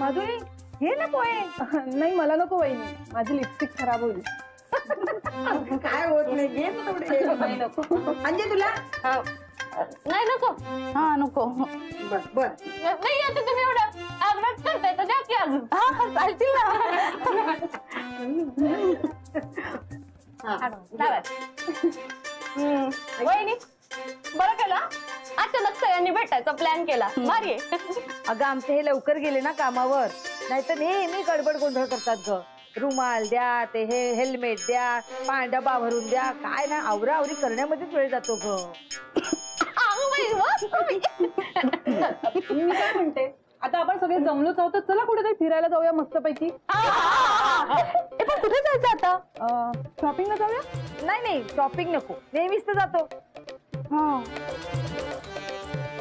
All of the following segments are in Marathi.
माधुरी हे नको आहे. नाही मला नको वहिनी, माझी लिपस्टिक खराब होईल. काय होत नाही, घे तू थोडे. नाही नको. अंजे तुला नाही नको. हा नको. बर बर नाही आता तुम्ही एवढं आग्रह करताय तर द्या की अजून. हा चालतील ना. वहिनी बरं केलं अचानक सगळ्यांनी भेटायचा प्लॅन केला. भारी आहे. अगं आमचे हे लवकर गेले ना कामावर, नाहीतर नेहमी गडबड गोंधळ करतात ग. रुमाल द्या, ते हे हेल्मेट द्या, डबा भरून द्या, काय ना आवरा आवरी करण्यामध्येच वेळ जातो ग. मी काय म्हणते, आता आपण सगळे जमलोच आहोत तर चला कुठेतरी फिरायला जाऊया मस्तपैकी. कुठे जायचं आता? शॉपिंगला जाऊया. नाही नाही शॉपिंग नको, नेहमीच तर जातो.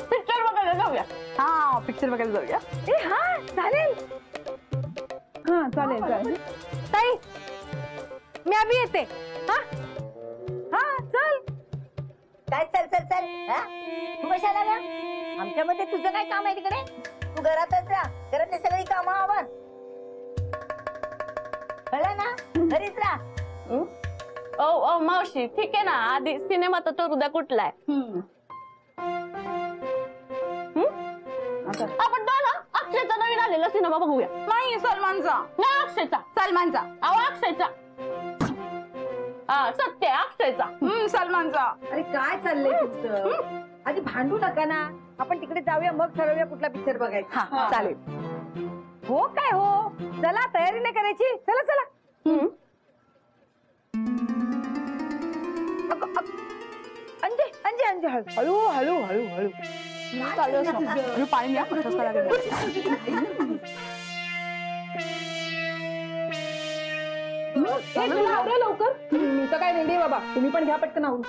पिक्चर बघायला जाऊया. हा पिक्चर बघायला जाऊया. हा चालेल. हा चालेल चालेल. ताई मी आम्ही येते. हा चल. काय चल चल चल, तू कशाला ग? आमच्यामध्ये तुझं काय काम आहे तिकडे? तू घरातच राहा, घरातली सगळी कामं आवर. कळलं ना? घरीच राहा. ओ मावशी ठीक आहे ना, आधी सिनेमाचा तो हृदय कुठलाय? आपण तो ना अक्षयचा नवीन आलेला सिनेमा बघूया. नाही सलमानचा. नाही अक्षयचा. सलमानचा. अहो अक्षयचा. हा सत्य अक्षयचा. सलमानचा. अरे काय चाललंय तुमचं? आधी भांडू नका ना, आपण तिकडे जाऊया मग ठरवूया कुठला पिक्चर बघायचा. हा चालेल. हो काय हो, चला तयारी नाही करायची. चला चला. अंजे अंजे अंजे हळू हळू हळू हळू. पाणी घ्या. लवकर. मी तर काय रेडी बाबा, तुम्ही पण घ्या पटकन आवरून.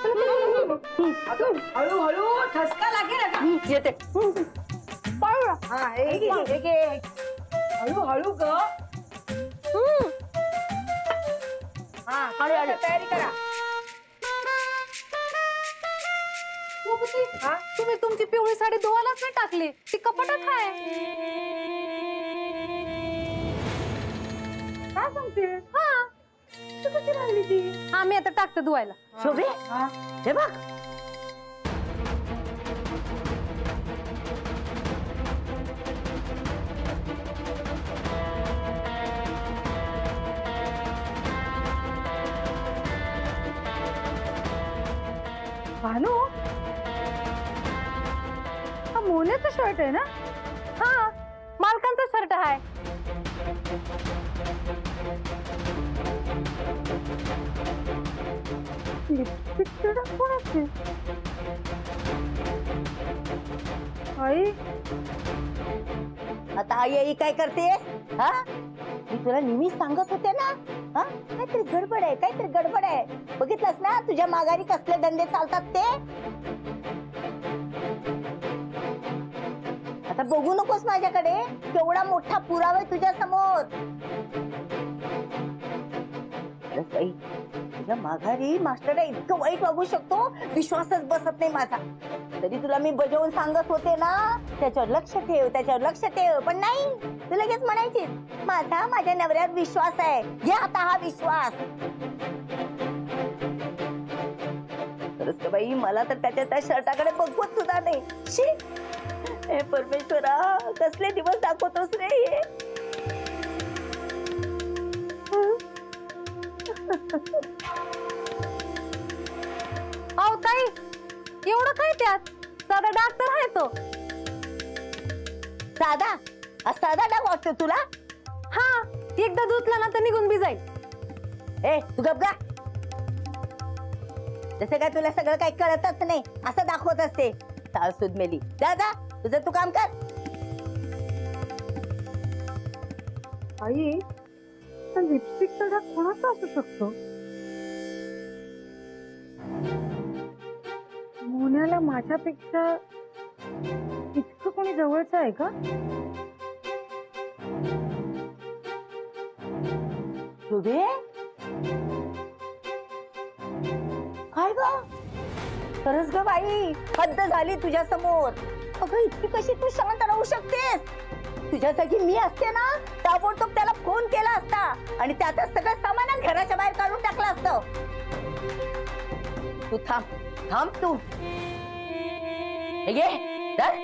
हळू हळू ठसका लागेल. येते. हा हळू हळू ग. हा तयारी करा. तुम्ही तुमची पिवळी साडी धुवायलाच नाही टाकली, ती कपाटात आहे. काय सांगते? हा कशी राहिली ती? हा मी आता टाकते धुवायला. शोभे हे बघ. भानू हा मोन्याचा शर्ट आहे ना? हा मालकांचा शर्ट आहे. लिपस्टिक कोणाची? आई आता आई काय करतेस? हा मी तुला नेहमीच सांगत होते ना, हा काहीतरी गडबड आहे, काहीतरी गडबड आहे. बघितलंस ना तुझ्या माघारी कसले धंदे चालतात ते. आता बघू नकोस माझ्याकडे, केवढा मोठा पुरावा आहे तुझ्या समोर. तुझ्या माघारी मास्टर इतकं वाईट वागू शकतो, विश्वासच बसत नाही माझा. तरी तुला मी बजावून सांगत होते ना, त्याच्यावर लक्ष ठेव, त्याच्यावर लक्ष ठेव. पण नाही, तू लगेच म्हणायची माझ्या नवऱ्यावर विश्वास आहे, घे आता हा विश्वास. खरंच बाई, मला तर त्या शर्टाकडे बघवत सुद्धा नाही. शी, हे परमेश्वरा, कसले दिवस दाखवतोस रे हे. अहो ताई एवढं काय त्यात, साधा डॉक्टर आहे तो. साधा डाग वाटतो तुला? हा एकदा धुतला ना तर निघून बी जाईल. ए तू गप गा. जसं काय तुला सगळं काही कळतच नाही असं दाखवत असते. साळसूद मेली. जा तुझं तू काम कर. आई लिपस्टिकचा डाग कोणाचा असू शकतो? मोन्याला माझ्यापेक्षा इतकं कोणी जवळचं आहे का? शोभे काय ग? खरंच ग बाई, हद्द झाली तुझ्या समोर. अगं इतकी कशी तू शांत राहू शकतेस? तुझ्या जागी मी असते ना ताबडतोब त्याला फोन केला असता आणि त्यातच सगळं सामान घराच्या बाहेर काढून टाकलं असतं. तू थांब तू. हे घे, धर.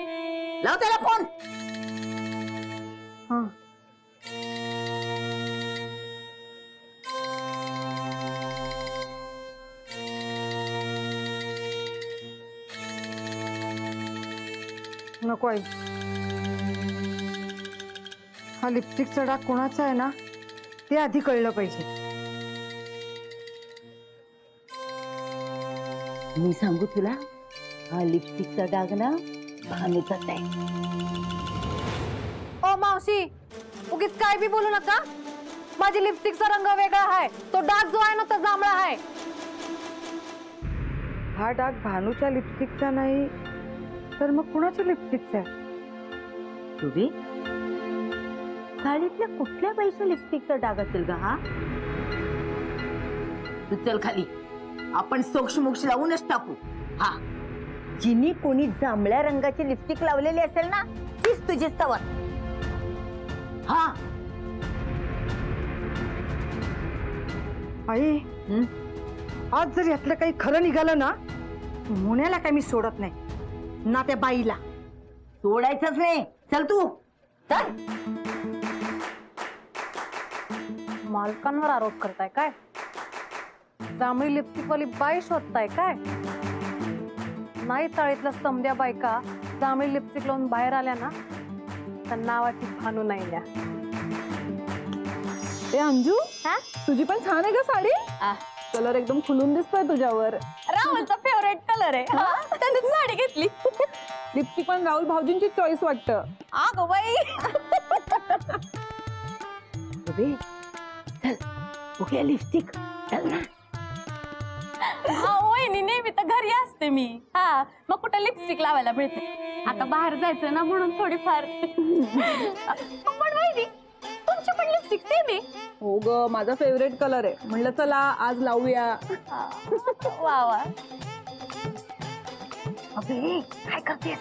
लाव त्याला फोन. हा नको आई, हा लिपस्टिकचा डाग कोणाचा आहे ना ते आधी कळलं पाहिजे. मी सांगू तुला, हा लिपस्टिकचा डाग ना भानूचाच आहे. ओ मावशी, उगीच काय बी बोलू नका. माझी लिपस्टिकचा रंग वेगळा आहे, तो डाग जो आहे ना तो जांभळा आहे. हा डाग भानूच्या लिपस्टिकचा नाही तर मग कुणाच्या लिपस्टिकचा आहे? तुझी साडीतल्या कुठल्या बाईच्या लिपस्टिकचा डाग असेल ग हा? तू चल खाली, आपण सोक्ष मोक्ष लावूनच टाकू. हा, जिनी कोणी जांभळ्या रंगाची लिपस्टिक लावलेली असेल ना तीच तुझी सवय. हा आई, आज जर यातलं काही खरं निघालं ना, मुन्याला काही मी सोडत नाही ना त्या बाईला. सोडायचंच नाही. चल तू चल. मालकांवर आरोप करताय काय? जांभळी लिपस्टिक वाली बाई शोधताय काय? नाही चाळीतल्या समध्या बायका जांभळी लिपस्टिक लावून बाहेर आल्या ना तर नावाची भानू नाही द्या. ए अंजू, तुझी पण छान आहे का साडी? कलर एकदम खुलून दिसतोय तुझ्यावर. राहुलचा फेवरेट कलर आहे, त्याने साडी घेतली. लिपस्टिक पण राहुल भाऊजींची चॉईस वाटतं. अगं बाई, चल बघूया लिपस्टिक. चल ना. वहिनी नेहमी तर घरी असते मी. हा, मग कुठे लिपस्टिक लावायला मिळते. आता बाहेर जायचं ना म्हणून थोडीफार. पण वहिनी, तुमची पण लिपस्टिक नेहमी. हो ग, माझा फेवरेट कलर आहे. म्हणलं चला आज लावूया. वा वा. अबे काय करतेस?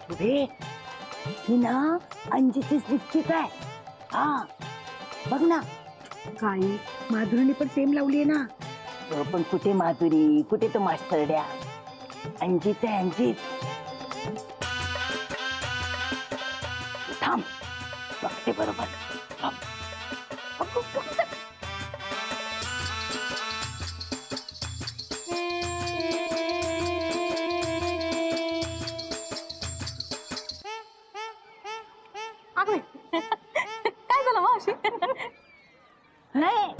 अबे ही ना अंजीचीच लिपस्टिक आहे. हा बघ ना. काही माधुरीने पण सेम लावली आहे ना. पण कुठे माधुरी, कुठे तो मास्टरड्या. अंजीच आहे, अंजीच. थांब बघते बरोबर. काय झालं मावशी? नाही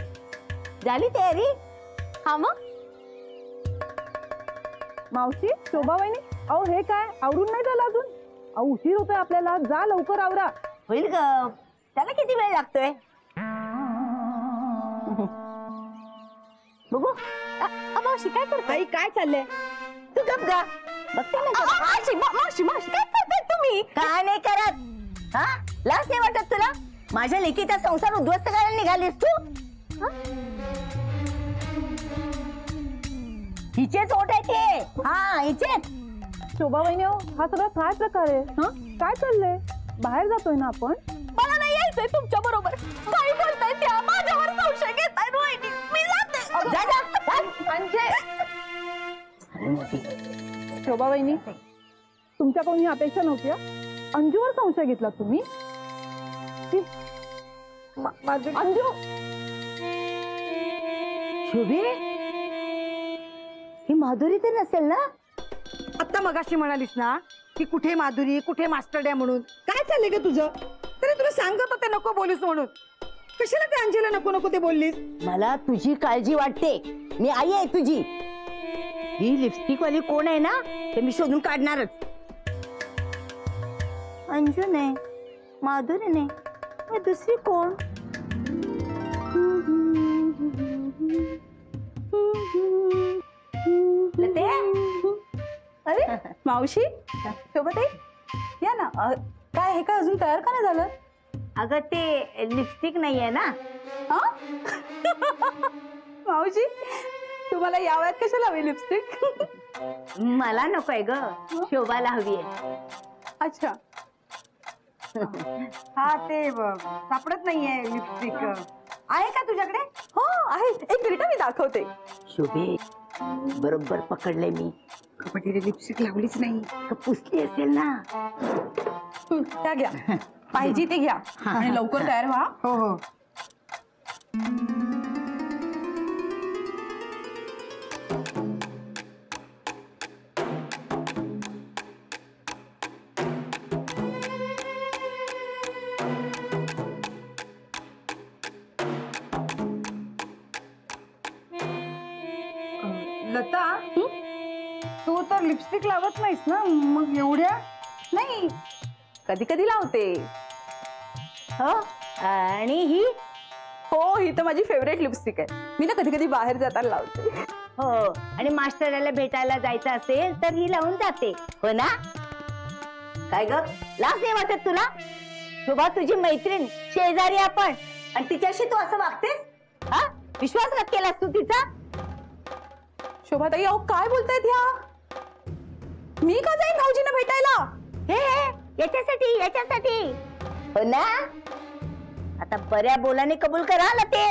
झाली तयारी. हा मग मावशी, शोभा वहिनी, अहो हे काय आवरून नाही झालं अजून? अहो उशीर होतोय आपल्याला, जा लवकर आवरा. होईल ग, त्याला किती वेळ लागतोय? बघू. मावशी काय करताय? आई काय चाललंय? तू गप गा. बघते ना जरा. मावशी मावशी मावशी काय करताय तुम्ही? काय नाही करत. हा, लाज नाही वाटत तुला? माझ्या लेकीचा संसार उद्ध्वस्त करायला निघालीस तू? हिचेच ओठ आहे ते. हा हिचेच. शोभा वहिनी, हा सगळा काय प्रकार आहे? हा, काय चाललंय? बाहेर जातोय ना आपण? मला नाही यायचंय तुमच्या बरोबर. काय बोलताय त्या? माझ्यावर संशय घेताय वहिनी. मी जाते. जा जा. शोभा वहिनी, तुमच्याकडून ही अपेक्षा नव्हती. अंजूवर संशय घेतला तुम्ही? अंजू, शोभे, ही माधुरी तर नसेल ना? आता मगाशी म्हणालीस ना की कुठे माधुरी, कुठे मास्टरड्या म्हणून. काय चाललंय ग तुझं? तरी तुला सांगत होते नको बोलूस म्हणून. कशाला ते अंजीला नको नको ते बोललीस? मला तुझी काळजी वाटते. मी आई आहे तुझी. ही लिपस्टिक वाली कोण आहे ना ते मी शोधून काढणारच. अंजू नाही, माधुरी नाही, मग दुसरी कोण? लते? अरे मावशी, शोभाताई या ना. काय हे काय अजून तयार का नाही झालं? अगं ते लिपस्टिक नाहीये ना. मावशी, तुम्हाला या वयात कशाला हवी लिपस्टिक? मला नकोय ग, शोभाला हवी आहे. अच्छा, हा ते सापडत नाहीये लिपस्टिक. आहे का तुझ्याकडे? हो आहे, एक मिनिट मी दाखवते. शोभे बरोबर पकडलंय मी. कपटीने लिपस्टिक लावलीच नाही. का पुसली असेल ना. त्या घ्या, पाहिजे ते घ्या आणि लवकर तयार व्हा. हो हो. लता तू तर लिपस्टिक लावत नाहीस ना, मग एवढ्या? नाही, कधी कधी लावते. हो, आणि ही हो, ही तर माझी फेवरेट लिपस्टिक आहे. मी ना कधी कधी बाहेर जाताना लावते. हो, आणि मास्टरला भेटायला जायचं असेल तर ही लावून जाते. हो ना. काय ग, लाज नाही वाटत तुला? शोभा तुझी मैत्रीण, शेजारी आपण, आणि तिच्याशी तू असं वागतेस? हा, विश्वासघात केलास तू तिचा? शोभाताई, अहो काय बोलतायत ह्या? मी का जाईन भाऊजींना भेटायला? हे याच्यासाठी हो ना. आता बऱ्या बोलाने कबूल करा ना. ते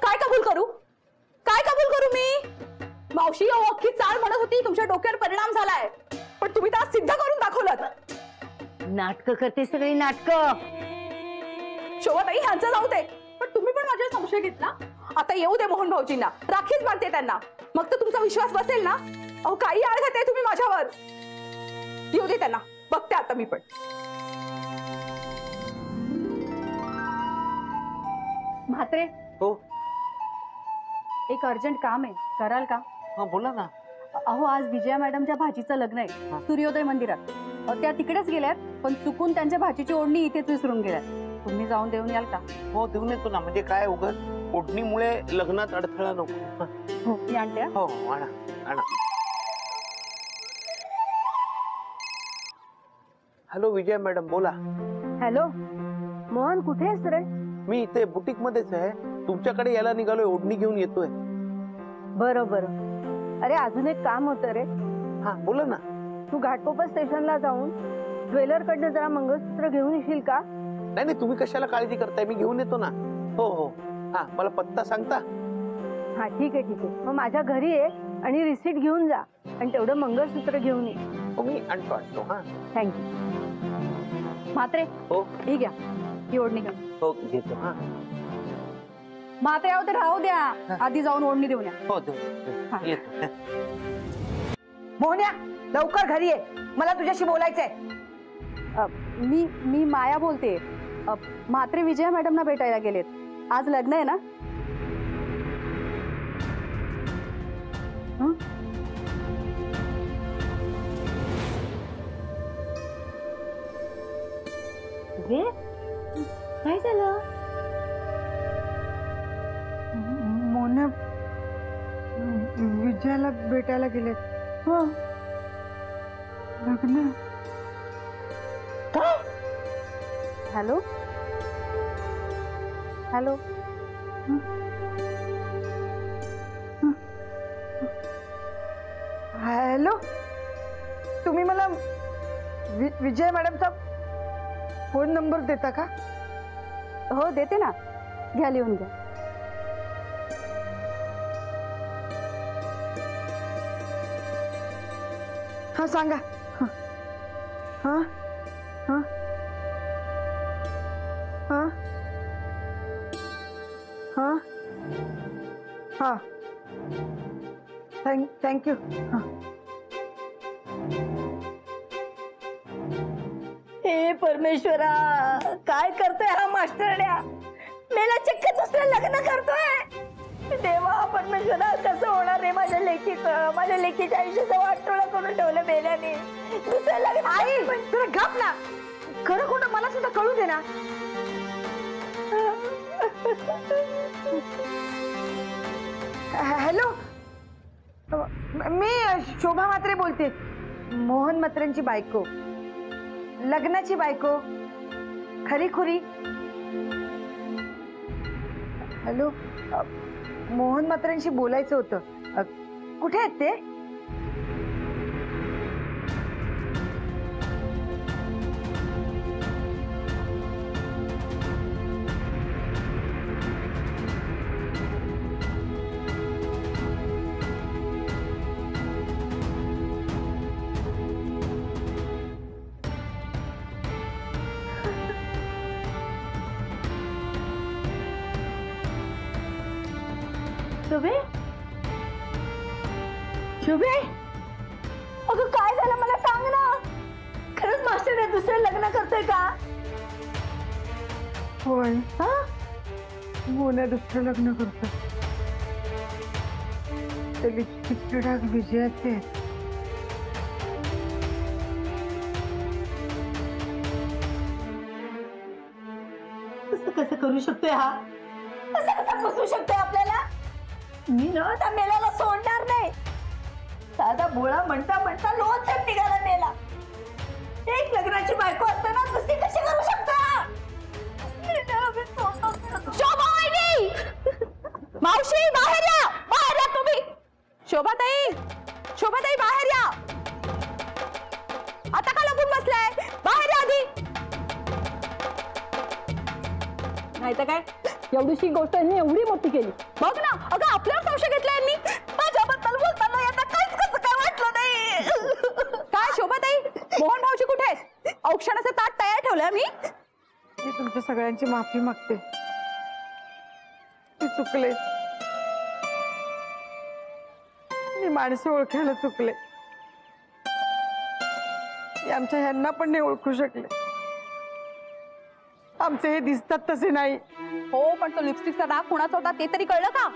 काय कबूल करू? काय कबूल करू मी? मावशी, अहो अख्खी चाळ म्हणत होती तुमच्या डोक्यावर परिणाम झालाय, पण तुम्ही तर आज सिद्ध करून दाखवलं. नाटक करते सगळी नाटक. शोभाताई, ह्यांचं जाऊ दे, पण तुम्ही पण माझ्यावर संशय घेतला. आता येऊ दे मोहन भाऊजींना, राखीच बांधते त्यांना, मग तर तुमचा विश्वास बसेल ना. अहो काही आळ घाते तुम्ही माझ्यावर. येऊ दे त्यांना, बघते आता मी पण. म्हात्रे, हो. एक अर्जंट काम आहे, कराल का? हा बोला ना. अहो आज विजया मॅडमच्या भाचीचं लग्न आहे सूर्योदय मंदिरात. त्या तिकडेच गेल्यात, पण चुकून त्यांच्या भाचीची ओढणी इथेच विसरून गेल्यात. तुम्ही जाऊन देऊन याल का? हो देऊन येतो ना. म्हणजे काय उगाच ओढणीमुळे लग्नात अडथळा नको. हो, मी आणते. हो आणा आणा. हॅलो विजया मॅडम, बोला. हॅलो मोहन, कुठे आहेस रे? मी इथे बुटीक मध्येच आहे. तुमच्याकडे यायला निघालोय, ओढणी घेऊन येतोय. बरं बरं. अरे अजून एक काम होतं रे. हा बोला ना. तू घाटकोपर स्टेशनला जाऊन ज्वेलर कडनं जरा मंगळसूत्र घेऊन येशील का? नाही नाही, तुम्ही कशाला काळजी करताय, मी घेऊन येतो ना. हो हो. हा, मला पत्ता सांगता? हा ठीक आहे. मग माझ्या घरी ये आणि रिसीट घेऊन जा, आणि तेवढं मंगळसूत्र घेऊन ये. हो मी आणतो. हा थँक्यू. म्हात्रे, हो ही घ्या, ही ओढणी घ्या. हो घेतो. हा म्हात्रे, आहो ते राहू द्या, आधी जाऊन ओढणी देऊन या. हो हा. येतो. मोहन्या, लवकर घरी ये, मला तुझ्याशी बोलायचंय. मी माया बोलते. म्हात्रे विजया मॅडमना भेटायला गेलेत. आज लग्न आहे ना. काय झालं? मोहन्या विजयाला भेटायला गेलेत. लग्न. काय? Hello hello. हॅलो, तुम्ही मला विजय मॅडमचा फोन नंबर देता का? हो देते ना, घ्या लिहून घ्या. हा सांगा. हा हा हा हा हा. थँक्यू. हे परमेश्वरा, काय करतोय हा मास्टरड्या? मेला चक्क दुसरं लग्न करतोय. देवा परमेश्वरा, कसं होणार रे माझ्या लेकीचं? माझ्या लेकीच्या आयुष्याचं वाटोळं करून ठेवलं मेल्याने. दुसरं लग्न. आई तुला गप ना, खरं खोटं मला सुद्धा कळू दे ना. हॅलो, मी शोभा म्हात्रे बोलते, मोहन म्हात्रेंची बायको, लग्नाची बायको, खरी खुरी. हॅलो, मोहन म्हात्रेंशी बोलायचं होतं. कुठे आहेत ते? शुभे शुभे अगं काय झालं मला सांग ना. खरंच मास्टर दुसरं लग्न करतोय का? होय हा मोन्या दुसरं लग्न करतो. ते लिपस्टिकचे डाग विजयाचे आहेत. कसं कसं करू शकतोय हा? कसं कसं फसवू शकतोय आपल्याला? मी ना त्या मेल्याला सोडणार नाही. साधा भोळा म्हणता म्हणता लोचच निघाला मेला. एक लग्नाची बायको असताना दुसरी कशी करू शकता? शोभा वहिनी, मावशी बाहेर या, बाहेर या तुम्ही. शोभाताई, शोभाताई बाहेर या. आता का लपून बसलाय? बाहेर या आधी. नाही तर काय, एवढीशी गोष्ट यांनी एवढी मोठी केली. बघ ना, अगं आपल्यावर संशय घेतला यांनी. माझ्याबद्दल बोलताना यांना काहीच कसं काय वाटलं नाही. काय शोभाताई, मोहन भाऊजी कुठे आहेत? औक्षणाचं ताट तयार ठेवलंय मी. मी तुमच्या सगळ्यांची माफी मागते. मी चुकले. मी माणसं ओळखायला चुकले. मी आमच्या ह्यांना पण नाही ओळखू शकले. आमचे हे दिसतात तसे नाही. हो, पण तो लिपस्टिकचा डाग कुणाचा होता ते तरी कळलं का?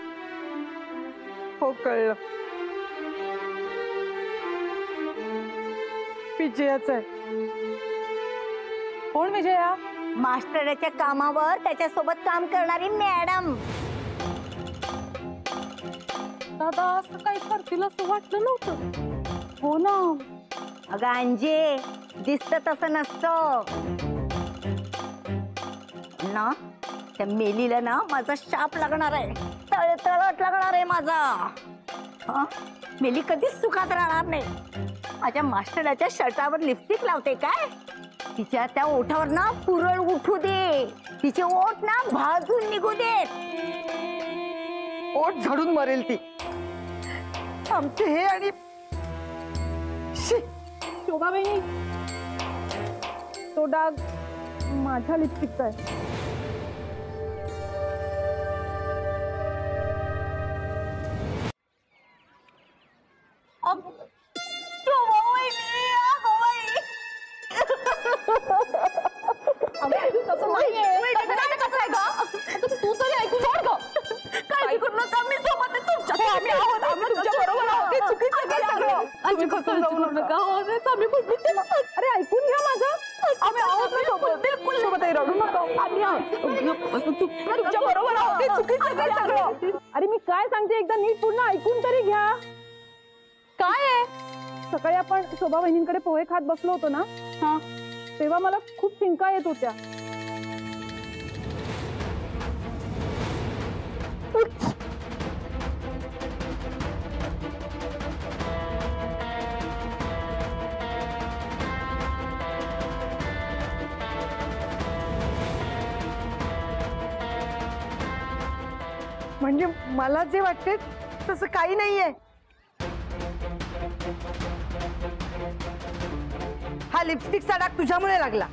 हो कळलं. विजयाच आहे. कोण विजया? मास्टरच्या कामावर त्याच्यासोबत काम करणारी मॅडम. दादा असं काही करतील असं वाटलं नव्हतं. हो ना. अगं अंजे, दिसत तसं नसतं ना. त्या मेलीला ना माझा शाप लागणार आहे. तळतळट लागणार आहे माझा. हा, मेली कधीच सुखात राहणार नाही. माझ्या मास्टरच्या शर्टावर लिपस्टिक लावते काय? तिच्या त्या ओठावर ना पुरळ उठू दे. तिचे ओठ ना भाजून निघू देत. ओठ झडून मरेल ती. आमचे हे आणि शी. शोभा बहिणी, तो डाग माझ्या लिपस्टिकचा आहे. तसं नाहीये. कसं आहे गं? तू तरी ऐकून सोड गं. काळजी करू नका, मी सोबत आहे तुमच्या. आम्ही आहोत, आम्ही तुमच्या बरोबर आहोत. हे चुकीचं आहे सगळं. काळजी करू नका. आम्ही कुठली अरे ऐकून घ्या माझं. आम्ही आहोत ना सोबत. सोबत आहे, रडू नका. आम्ही आहोत. तुमच्या बरोबर आहोत. हे चुकीचं आहे सगळं. अरे मी काय सांगते एकदा नीट पूर्ण ऐकून तरी घ्या. काय आहे? सकाळी आपण शोभा बहिणींकडे पोहे खात बसलो होतो ना, हा, तेव्हा मला खूप शिंका येत होत्या. म्हणजे मला जे वाटते तसं काही नाहीये. हा लिपस्टिकचा डाग तुझ्यामुळे लागला.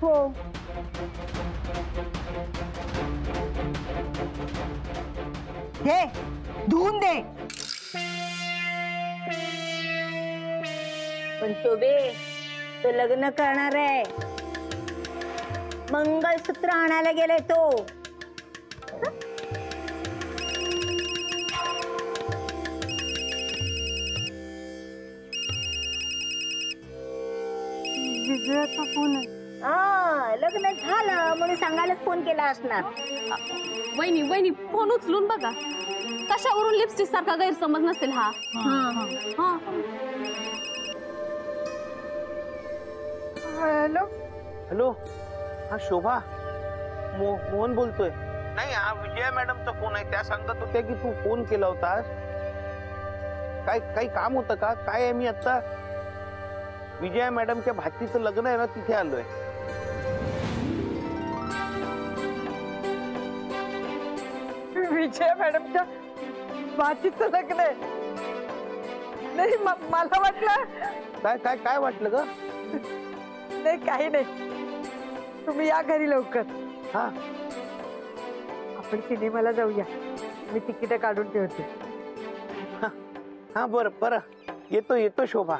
हो, हे धुवून दे. पण शोभे, तो लग्न करणार आहे. मंगळसूत्र आणायला गेलाय तो. विजयाचा फोन आहे. लग्न झालं म्हणून सांगायला फोन केला असणार. वहिनी वहिनी फोन उचलून बघा. कशावरून लिपस्टिक सारखा गैरसमज नसेल हा. हॅलो. हॅलो, हा शोभा, मोहन बोलतोय. नाही, हा विजया मॅडमचा फोन आहे. त्या सांगत होत्या की तू फोन केला होतास. काय काही काम होतं का? काय आहे? मी आता विजया मॅडमच्या भाचीचं लग्न आहे ना, तिथे आलोय. विजया मॅडमच्या भाचीचं लग्न आहे. नाही मला वाटलं. काय काय काय वाटलं ग? नाही काही नाही. तुम्ही या घरी लवकर. हा, आपण सिनेमाला जाऊया. मी तिकीट काढून ठेवते. हा बरं बरं, येतो येतो शोभा.